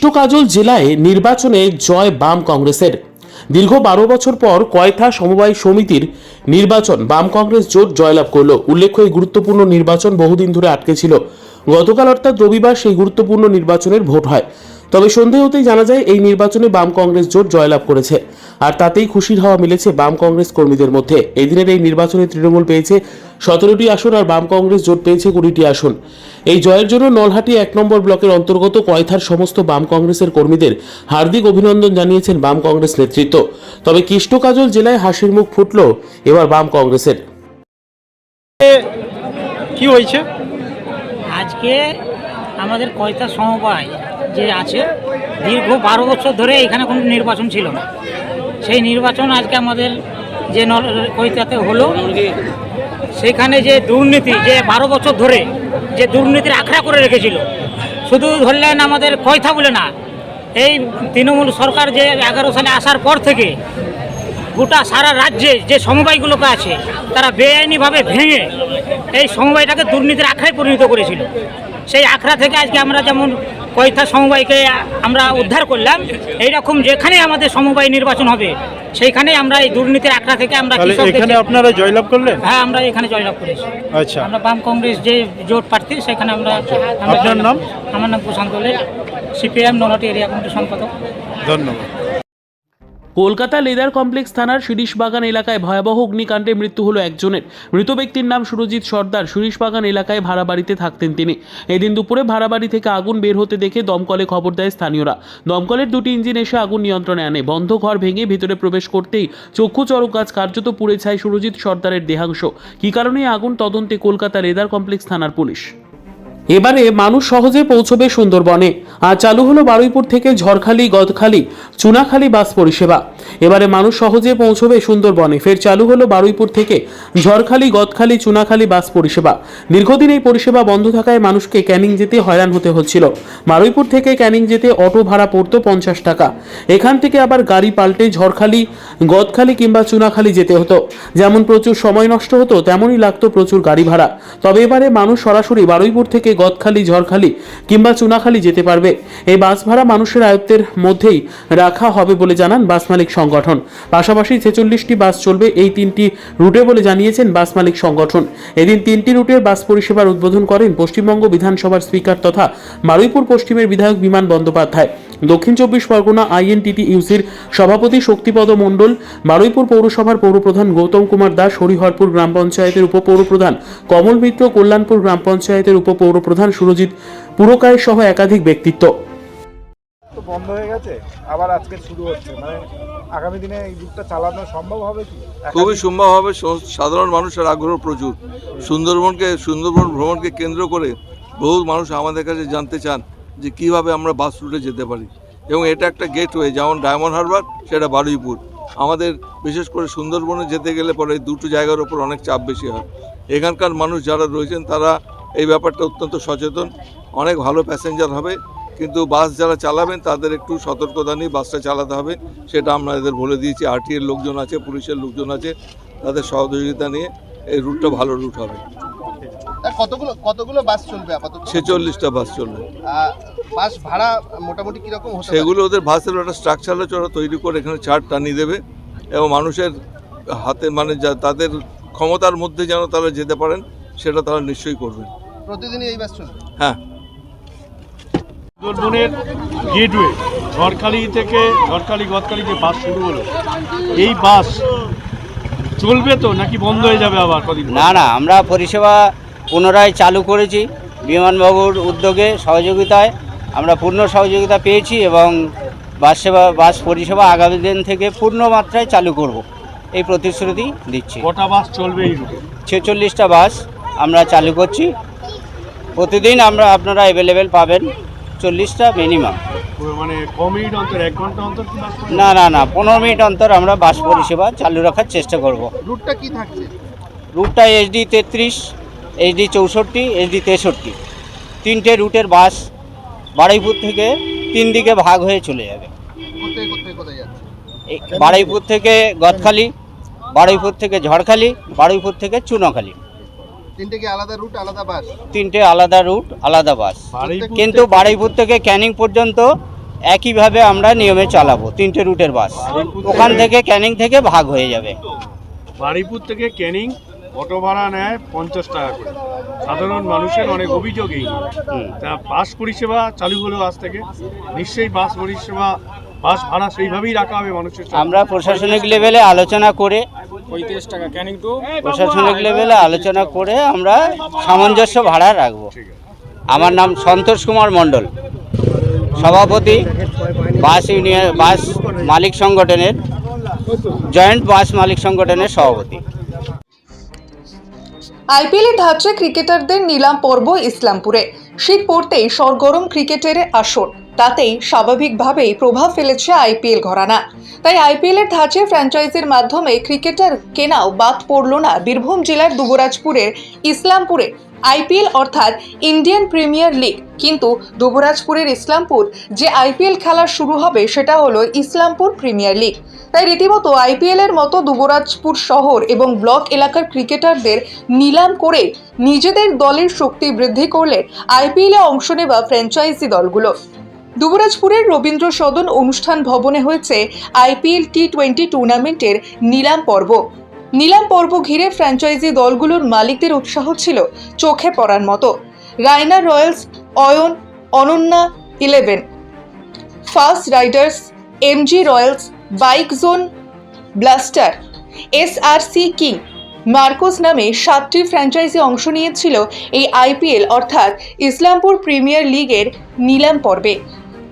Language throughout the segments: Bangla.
কেষ্ট-কাজল জেলায় নির্বাচনে জয় বাম কংগ্রেসের। দীর্ঘ 12 বছর পর কয়থা সমবায় সমিতির নির্বাচন বাম কংগ্রেস জোট জয়লাভ করল। উল্লেখ্য, এই গুরুত্বপূর্ণ নির্বাচন বহুদিন ধরে আটকে ছিল। গতকাল অর্থাৎ রবিবার সেই গুরুত্বপূর্ণ নির্বাচনের ভোট হয়। তবে সন্ধে হতেই জানা যায় এই নির্বাচনে বাম কংগ্রেস জোট জয়লাভ করেছে, আর তাতেই খুশির হাওয়া মিলেছে বাম কংগ্রেস কর্মীদের মধ্যে। এই দিনের এই নির্বাচনে তৃণমূল পেয়েছে 17টি আসন আর বাম কংগ্রেস জোট পেয়েছে 20টি আসন। এই জয়ের জন্য নলহাটি 1 নম্বর ব্লকের অন্তর্গত কয়থার সমস্ত বাম কংগ্রেসের কর্মীদের হার্দিক অভিনন্দন জানিয়েছেন বাম কংগ্রেস নেতৃত্ব। তবে কেষ্ট-কাজল জেলায় হাসির মুখ ফুটল এবার বাম কংগ্রেসের। কি হয়েছে আজকে আমাদের কয়থা সমবায় যে আছে দীর্ঘ 12 বছর ধরে এখানে কোনো নির্বাচন ছিল না। সেই নির্বাচন আজকে আমাদের যে কয়থাতে হলো, সেখানে যে দুর্নীতি যে 12 বছর ধরে যে দুর্নীতির আখড়া করে রেখেছিল, শুধু ধরলেন আমাদের কয়থা বলে না, এই তৃণমূল সরকার যে 11 সালে আসার পর থেকে গোটা সারা রাজ্যে যে সমবায়গুলোকে আছে তারা বেআইনিভাবে ভেঙে এই সমবায়টাকে দুর্নীতির আখড়ায় পরিণত করেছিল। সেই আখড়া থেকে আজকে আমরা যেমন কয়থা সমবায়কে আমরা উদ্ধার করলাম, এইরকম যেখানে আমাদের সমবায় নির্বাচন হবে সেইখানে আমরা এই দুর্নীতির আখড়া থেকে আমরা এখানে আপনারা জয়লাভ করলেন। হ্যাঁ, আমরা এখানে জয়লাভ করেছি। আচ্ছা, আমরা বাম কংগ্রেস যে জোট প্রার্থী সেখানে আমরা। আপনার নাম? আমার নাম প্রশান্ত দে, সিপিএম নলহাটি এরিয়া কমিটির সম্পাদক। ধন্যবাদ। কলকাতা লেদার কমপ্লেক্স থানার শিরিশবাগান এলাকায় ভয়াবহ অগ্নিকাণ্ডে মৃত্যু হলো একজনের। মৃত ব্যক্তির নাম সুরজিৎ সর্দার। শিরিশবাগান এলাকায় ভাড়া বাড়িতে থাকতেন তিনি। এদিন দুপুরে ভাড়া বাড়ি থেকে আগুন বের হতে দেখে দমকলে খবর দেয় স্থানীয়রা। দমকলের 2টি ইঞ্জিন এসে আগুন নিয়ন্ত্রণে আনে। বন্ধ ঘর ভেঙে ভিতরে প্রবেশ করতেই চক্ষু চড়ক গাছ কার্যত পুড়ে ছাই সুরজিৎ সর্দারের দেহাংশ। কী কারণে আগুন, তদন্তে কলকাতা লেদার কমপ্লেক্স থানার পুলিশ। এবারে মানুষ সহজে পৌঁছবে সুন্দরবনে। আর চালু হলো বারুইপুর থেকে ঝড়খালি, গদখালি, চুনাখালি বাস পরিষেবা। এবারে মানুষ সহজে পৌঁছবে সুন্দরবনে। ফের চালু হলো বারুইপুর থেকে ঝড়খালি, গদখালি, চুনাখালি বাস পরিষেবা। দীর্ঘদিন এই পরিষেবা বন্ধ থাকায় মানুষকে ক্যানিং যেতে হয়রান হতে হচ্ছিল। বারুইপুর থেকে ক্যানিং যেতে অটো ভাড়া পড়তো 50 টাকা। এখান থেকে আবার গাড়ি পাল্টে ঝড়খালি, গদখালি কিংবা চুনাখালি যেতে হতো। যেমন প্রচুর সময় নষ্ট হতো, তেমনই লাগতো প্রচুর গাড়ি ভাড়া। তবে এবারে মানুষ সরাসরি বারুইপুর থেকে গদখালি, ঝড়খালি কিংবা চুনাখালি যেতে পারবে। এই বাস ভাড়া মানুষের আয়ত্তের মধ্যেই রাখা হবে বলে জানান বাস মালিক সংগঠন। পাশাপাশি 46টি বাস চলবে এই 3টি রুটে বলে জানিয়েছেন বাস মালিক সংগঠন। এদিন 3টি রুটের বাস পরিষেবার উদ্বোধন করেন পশ্চিমবঙ্গ বিধানসভার স্পিকার তথা বারুইপুর পশ্চিমের বিধায়ক বিমান বন্দ্যোপাধ্যায়। দক্ষিণ 24 পরগনা INTTUCর সভাপতি শক্তিপদ মণ্ডল, বারুইপুর পৌরসভার পৌরপ্রধান গৌতম কুমার দাস, হরিহরপুর গ্রাম পঞ্চায়েতের উপপৌরপ্রধান কমল মিত্র, কল্যাণপুর গ্রাম পঞ্চায়েতের উপপৌরপ্রধান সুরজিৎ পুরকায় সহ একাধিক ব্যক্তিত্ব। তো বন্ধ হয়ে গেছে, আবার আজকে শুরু হচ্ছে, মানে আগামী দিনে এই রুটটা চালানো সম্ভব হবে কি? খুবই সম্ভব হবে। সাধারণ মানুষের আগ্রহ প্রচুর। সুন্দরবন ভ্রমণকে কেন্দ্র করে বহু মানুষ আমাদের কাছে জানতে চান যে কিভাবে আমরা বাস রুটে যেতে পারি, এবং এটা একটা গেটওয়ে। যেমন ডায়মন্ড হারবার, সেটা বারুইপুর। আমাদের বিশেষ করে সুন্দরবনে যেতে গেলে পরে এই দুটো জায়গার ওপর অনেক চাপ বেশি হয়। এখানকার মানুষ যারা রয়েছেন তারা এই ব্যাপারটা অত্যন্ত সচেতন। অনেক ভালো প্যাসেঞ্জার হবে, কিন্তু বাস যারা চালাবেন তাদের একটু সতর্কতা নিয়ে বাসটা চালাতে হবে, সেটা আমরা এদের বলে দিয়েছি। RTR লোকজন আছে, পুলিশের লোকজন আছে, তাদের সহযোগিতা নিয়ে এই রুটটা ভালো রুট হবে। কতগুলো বাস চলবে আপাতত? 46টা বাস চলবে। বাস ভাড়া মোটামুটি কিরকম হতে পারে? সেগুলো ওদের বাসের একটা স্ট্রাকচার ওরা তৈরি করে এখানে চার্ট টানিয়ে দেবে, এবং মানুষের হাতে মানে তাদের ক্ষমতার মধ্যে যেন তারা যেতে পারেন সেটা তারা নিশ্চয়ই করবেন। প্রতিদিনই এই বাস চলবে? হ্যাঁ। সুন্দরবনের গেটওয়ে ঝড়খালি থেকে গদখালি যে বাস শুরু হলো, এই বাস চলবে তো নাকি বন্ধ হয়ে যাবে আবার কদিন? না, আমরা পরিষেবা পুনরায় চালু করেছি বিমানবাবুর উদ্যোগে, সহযোগিতায়। আমরা পূর্ণ সহযোগিতা পেয়েছি এবং বাস পরিষেবা আগামী দিন থেকে পূর্ণ মাত্রায় চালু করব, এই প্রতিশ্রুতি দিচ্ছি। কটা বাস চলবে এই রুটে? 46টা বাস আমরা চালু করছি। প্রতিদিন আপনারা অ্যাভেলেবেল পাবেন 40টা মিনিমাম। মানে কম মিনিট অন্তর, 1 ঘন্টা অন্তর? না, 15 মিনিট অন্তর আমরা বাস পরিষেবা চালু রাখার চেষ্টা করব। রুটটা কি থাকছে? রুটটা SD 33, SD 64, SD 63, 3টে রুটের বাস বারুইপুর থেকে 3 দিকে ভাগ হয়ে চলে যাবে। কোথায় যাচ্ছে? বারুইপুর থেকে গদখালি, বারুইপুর থেকে ঝড়খালি, বারুইপুর থেকে চুনাখালি। 3টে কি আলাদা রুট, আলাদা বাস? 3টে আলাদা রুট, আলাদা বাস। কিন্তু বারুইপুর থেকে ক্যানিং পর্যন্ত একইভাবে আমরা নিয়মে চালাবো। 3টে রুটের বাস ওখান থেকে ক্যানিং থেকে ভাগ হয়ে যাবে। বারুইপুর থেকে ক্যানিং অটো ভাড়া নেয় 50 টাকা করে। সাধারণ মানুষের অনেক অভিযোগ এই নিয়ে। তা বাস পরিষেবা চালু হলো আজ থেকে, নিশ্চয়ই বাস পরিষেবা বাস ভাড়া সেইভাবেই রাখা হবে মানুষের সামনে। আমরা প্রশাসনিক লেভেলে আলোচনা করে 35 টাকা ক্যানিং টু প্রশাসনিক লেভেলে আলোচনা করে আমরা সামঞ্জস্য ভাড়া রাখবো। ঠিক আছে। আমার নাম সন্তোষ কুমার মণ্ডল, সভাপতি বাস ইউনিয়ন বাস মালিক সংগঠনের, জয়েন্ট বাস মালিক সংগঠনের সভাপতি। আইপিএলে ধাঁচে ক্রিকেটারদের নিলাম পর্ব ইসলামপুরে। শীত পড়তেই সরগরম ক্রিকেটের আসর, তাতেই স্বাভাবিকভাবেই প্রভাব ফেলেছে আইপিএল ঘরানা। তাই আইপিএলের ধাঁচে ফ্র্যাঞ্চাইজির মাধ্যমে ক্রিকেটার কেনাও বাদ পড়ল না বীরভূম জেলার দুবরাজপুরের ইসলামপুরে। আইপিএল অর্থাৎ ইন্ডিয়ান প্রিমিয়ার লিগ, কিন্তু দুবরাজপুরের ইসলামপুর যে আইপিএল খেলা শুরু হবে সেটা হলো ইসলামপুর প্রিমিয়ার লিগ। তাই রীতিমতো আইপিএল এর মতো দুবরাজপুর শহর এবং ব্লক এলাকার ক্রিকেটারদের নিলাম করে নিজেদের দলের শক্তি বৃদ্ধি করলে আইপিএলে অংশ নেওয়া ফ্র্যাঞ্চাইজি দলগুলো। দুবরাজপুরের রবীন্দ্র সদন অনুষ্ঠান ভবনে হয়েছে আইপিএল টি20 টুর্নামেন্টের নিলাম পর্ব। নিলাম পর্ব ঘিরে ফ্র্যাঞ্চাইজি দলগুলোর মালিকদের উৎসাহ ছিল চোখে পড়ার মতো। Raina Royals, Ananya 11, fast Riders, MG Royals, bike zone, blaster, SRC king, Marcos নামে 7টি ফ্র্যাঞ্চাইজি অংশ নিয়েছিল এই আইপিএল অর্থাৎ ইসলামপুর প্রিমিয়ার লিগের নিলাম পর্বে।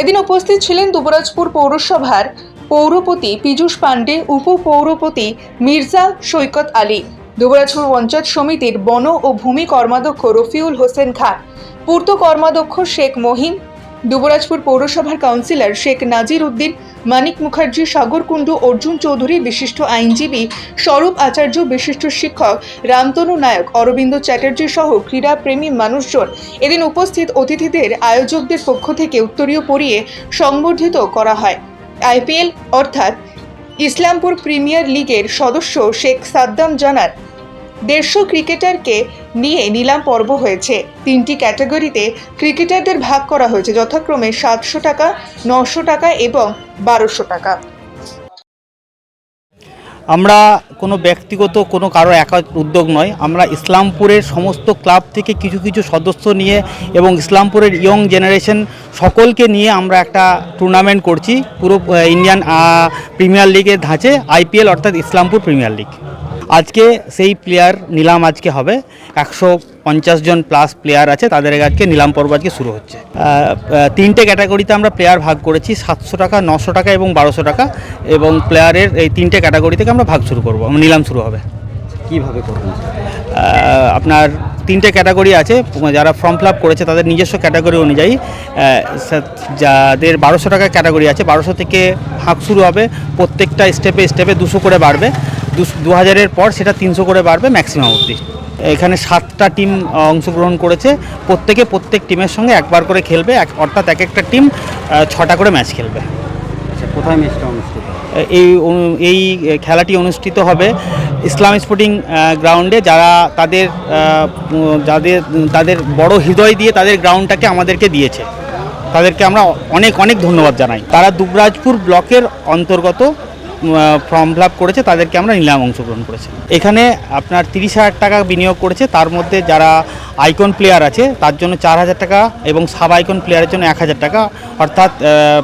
এদিন উপস্থিত ছিলেন দুবরাজপুর পৌরসভার পৌরপতি পীযূষ পাণ্ডে, উপপৌরপতি মির্জা সৈকত আলী, দুবরাজপুর পঞ্চায়েত সমিতির বন ও ভূমি কর্মাধ্যক্ষ রফিউল হোসেন খান, পূর্ত কর্মাধ্যক্ষ শেখ মহিন, দুবরাজপুর পৌরসভার কাউন্সিলর শেখ নাজির উদ্দিন, মানিক মুখার্জি, সাগর কুণ্ডু, অর্জুন চৌধুরী, বিশিষ্ট আইনজীবী স্বরূপ আচার্য, বিশিষ্ট শিক্ষক রামতনু নায়ক, অরবিন্দ চ্যাটার্জি সহ ক্রীড়াপ্রেমী মানুষজন। এদিন উপস্থিত অতিথিদের আয়োজকদের পক্ষ থেকে উত্তরীয় পরিয়ে সংবর্ধিত করা হয়। আইপিএল অর্থাৎ ইসলামপুর প্রিমিয়ার লিগের সদস্য শেখ সাদ্দাম জানান, 150 ক্রিকেটারকে নিয়ে নিলাম পর্ব হয়েছে। 3টি ক্যাটাগরিতে ক্রিকেটারদের ভাগ করা হয়েছে, যথাক্রমে 700 টাকা, 900 টাকা এবং 1200 টাকা। আমরা কোনো ব্যক্তিগত কোনো কারো একা উদ্যোগ নয়, আমরা ইসলামপুরের সমস্ত ক্লাব থেকে কিছু কিছু সদস্য নিয়ে এবং ইসলামপুরের ইয়ং জেনারেশন সকলকে নিয়ে আমরা একটা টুর্নামেন্ট করছি পুরো ইন্ডিয়ান প্রিমিয়ার লিগের ধাঁচে, আইপিএল অর্থাৎ ইসলামপুর প্রিমিয়ার লিগ। আজকে সেই প্লেয়ার নিলাম আজকে হবে। 150 জন প্লাস প্লেয়ার আছে, তাদের আজকে নিলাম পর্ব আজকে শুরু হচ্ছে। 3টে ক্যাটাগরিতে আমরা প্লেয়ার ভাগ করেছি, 700 টাকা, 900 টাকা এবং 1200 টাকা, এবং প্লেয়ারের এই 3টে ক্যাটাগরি থেকে আমরা ভাগ শুরু করব, নিলাম শুরু হবে। কিভাবে করবেন? আপনার 3টে ক্যাটাগরি আছে, যারা ফর্ম ফিল আপ করেছে তাদের নিজস্ব ক্যাটাগরি অনুযায়ী যাদের 1200 টাকা ক্যাটাগরি আছে, 1200 থেকে ভাগ শুরু হবে। প্রত্যেকটা স্টেপে 200 করে বাড়বে, 2000-এর পর সেটা 300 করে বাড়বে ম্যাক্সিমাম অবধি। এখানে 7টা টিম অংশগ্রহণ করেছে, প্রত্যেক টিমের সঙ্গে একবার করে খেলবে, অর্থাৎ এক একটা টিম 6টা করে ম্যাচ খেলবে। আচ্ছা, কোথায় ম্যাচটা অনুষ্ঠিত হবে? এই খেলাটি অনুষ্ঠিত হবে ইসলাম স্পোর্টিং গ্রাউন্ডে। যারা তাদের বড় হৃদয় দিয়ে তাদের গ্রাউন্ডটাকে আমাদেরকে দিয়েছে, তাদেরকে আমরা অনেক অনেক ধন্যবাদ জানাই। তারা দুবরাজপুর ব্লকের অন্তর্গত ফর্ম ফিল আপ করেছে, তাদেরকে আমরা নিলাম অংশগ্রহণ করেছি। এখানে আপনার 30,000 টাকা বিনিয়োগ করেছে, তার মধ্যে যারা আইকন প্লেয়ার আছে তার জন্য 4,000 টাকা এবং সাব আইকন প্লেয়ারের জন্য 1,000 টাকা, অর্থাৎ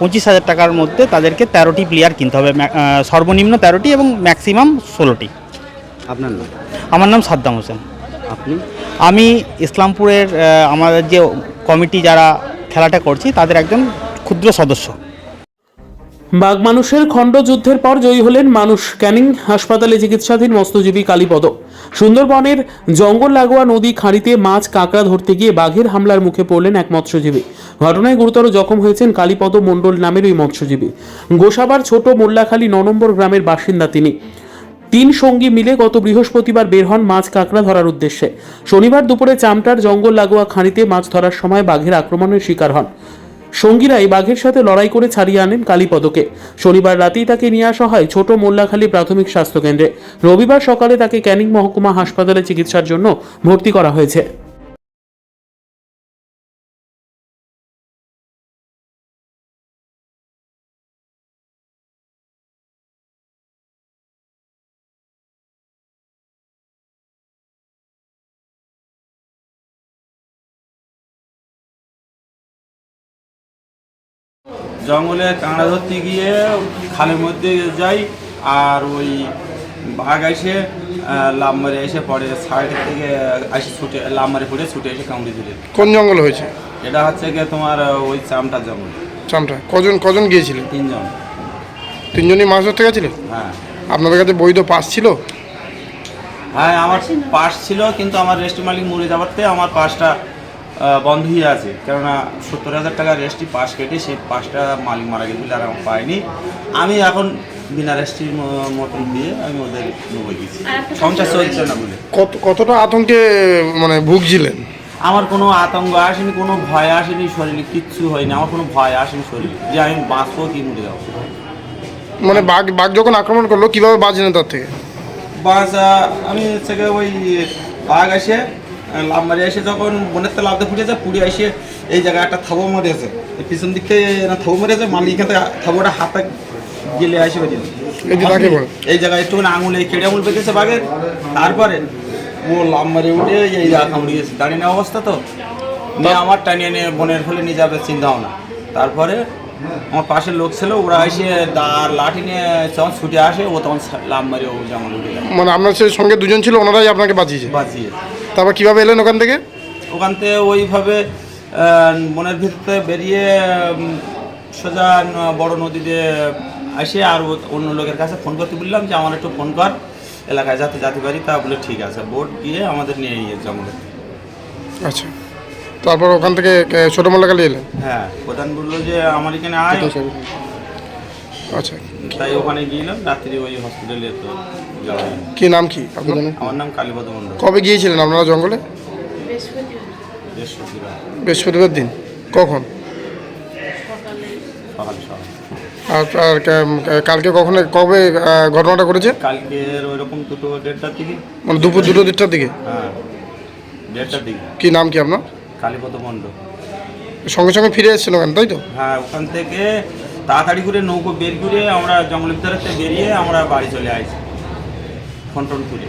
25,000 টাকার মধ্যে তাদেরকে 13টি প্লেয়ার কিনতে হবে, সর্বনিম্ন 13টি এবং ম্যাক্সিমাম 16টি। আপনার নাম? আমার নাম সাদ্দাম হোসেন। আপনি? আমি ইসলামপুরের আমাদের যে কমিটি যারা খেলাটা করছি তাদের একজন ক্ষুদ্র সদস্য। বাঘ মানুষের খণ্ডযুদ্ধের পর জয়ী হলেন মানুষ। ক্যানিং হাসপাতালে চিকিৎসাধীন মৎস্যজীবী কালীপদ। সুন্দরবনের জঙ্গল লাগোয়া নদী খাঁড়িতে মাছ কাঁকড়া ধরতে গিয়ে বাঘের হামলার মুখে পড়লেন এক মৎস্যজীবী। ঘটনায় গুরুতর জখম হয়েছেন কালীপদ মণ্ডল নামের ওই মৎস্যজীবী। গোসাবার ছোট মোল্লাখালী 9 নম্বর গ্রামের বাসিন্দা তিনি। 3 সঙ্গী মিলে গত বৃহস্পতিবার বের হন মাছ কাঁকড়া ধরার উদ্দেশ্যে। শনিবার দুপুরে চামটার জঙ্গল লাগোয়া খাঁড়িতে মাছ ধরার সময় বাঘের আক্রমণের শিকার হন। সঙ্গীরাই বাঘের সাথে লড়াই করে ছাড়িয়ে আনেন কালীপদকে। শনিবার রাতেই তাকে নিয়ে আসা হয় ছোট মোল্লাখালী প্রাথমিক স্বাস্থ্যকেন্দ্রে। রবিবার সকালে তাকে ক্যানিং মহকুমা হাসপাতালে চিকিৎসার জন্য ভর্তি করা হয়েছে। জঙ্গলে কাঁকড়া ধরতে গিয়ে খালের মধ্যে যাই, আর ওই বাঘ এসে লাভ মারে এসে পড়ে সাইড থেকে এসে ছুটে লাভ মারে পড়ে ছুটে এসে কামড়ে দিলে। কোন জঙ্গল হয়েছে? এটা হচ্ছে গিয়ে তোমার ওই চামটা জঙ্গল। চামটা কজন গিয়েছিলেন? 3 জন। 3 জনই মাছ ধরতে গেছিলেন? হ্যাঁ। আপনাদের কাছে বৈধ পাস ছিল? হ্যাঁ, আমার পাস ছিল, কিন্তু আমার রেস্টি মালিক মরে যাওয়াতে আমার পাসটা বন্ধ হয়ে আছে। কেননা 70,000 টাকা রেস্টি পাস কেটে সেই পাসটা মালিক মারা গেছে বলে আর আমার পাইনি। আমি এখন বিনা রেস্টির মতন দিয়ে আমি ওদের নেবো গেছি, সংসার চলছে না বলে। কতটা আতঙ্কে মানে ভুগছিলেন? আমার কোনো আতঙ্ক আসেনি, কোনো ভয় আসেনি, শরীরে কিচ্ছু হয়নি। আমার কোনো ভয় আসেনি শরীরে যে আমি বাঁচবো কি মরে যাবো। মানে বাঘ যখন আক্রমণ করলো কিভাবে বাঁচলেন তার থেকে? বাস আমি হচ্ছে গিয়ে ওই বাঘ এসে লাভ মারি এসে যখন বনের তো লাভতে ফুটেছে, পুড়ে এসে এই জায়গায় একটা থাবো মারিয়েছে, পিছন দিক থেকে থাবো মারিয়েছে, মালিক এখান থেকে থাবোটা হাতে গেলে আসে এই জায়গায় একটুখানি আঙুলে কেড়ে আঙুল পেতেছে বাঘের। তারপরে ও লাভ মারি উঠে এই জায়গা কামড়িয়েছে, দাঁড়িয়ে নেওয়া অবস্থা তো নিয়ে আমার টানিয়ে নিয়ে বনের ফেলে নিয়ে যাবে চিন্তা ভাবনা। তারপরে আমার পাশের লোক ছিল, ওরা এসে দাঁড় লাঠি নিয়ে যখন ছুটে আসে, ও তখন লাভ মারি ও যেমন উঠে যায়। মানে আপনার সঙ্গে 2 জন ছিল, ওনারাই আপনাকে বাঁচিয়েছে? তারপর কিভাবে এলেন ওখান থেকে? ওখান থেকে ওইভাবে বনের ভিতরে বেরিয়ে সোজা বড় নদীতে আসে, আর অন্য লোকের কাছে ফোন করতে বললাম যে আমার একটু ফোন কর, এলাকায় যেতে পারি। তা বলে ঠিক আছে, বোট গিয়ে আমাদের নিয়ে গিয়েছে জঙ্গলে। আচ্ছা, তারপর ওখান থেকে ছোট মোল্লাখালী এলেন? হ্যাঁ, প্রধান বললো যে আমার এখানে আয়। আচ্ছা, তাই ওখানে গিয়েলাম, রাত্রি ওই হসপিটালে তো যাওয়া। কি নাম কি আপনার? আমার নাম কালীপদ মণ্ডল। কবে গিয়েছিলেন আপনারা জঙ্গলে? বৃহস্পতিবার দিন। কখন? সকাল। আর কালকে কবে ঘটনাটা করেছে? কালকে ওইরকম 2-1:30টার দিকে। মানে দুপুর 2-1:30টার দিকে? হ্যাঁ, 1:30টার দিকে। কি নাম কি আপনার? কালীপদ মণ্ডল। সঙ্গে সঙ্গে ফিরে এসেছিল ওখান, তাই তো? হ্যাঁ, ওখান থেকে তাড়াতাড়ি করে নৌকো বের করে আমরা জঙ্গলের ভিতরে বেরিয়ে আমরা বাড়ি চলে আসি ফোন টোন করে।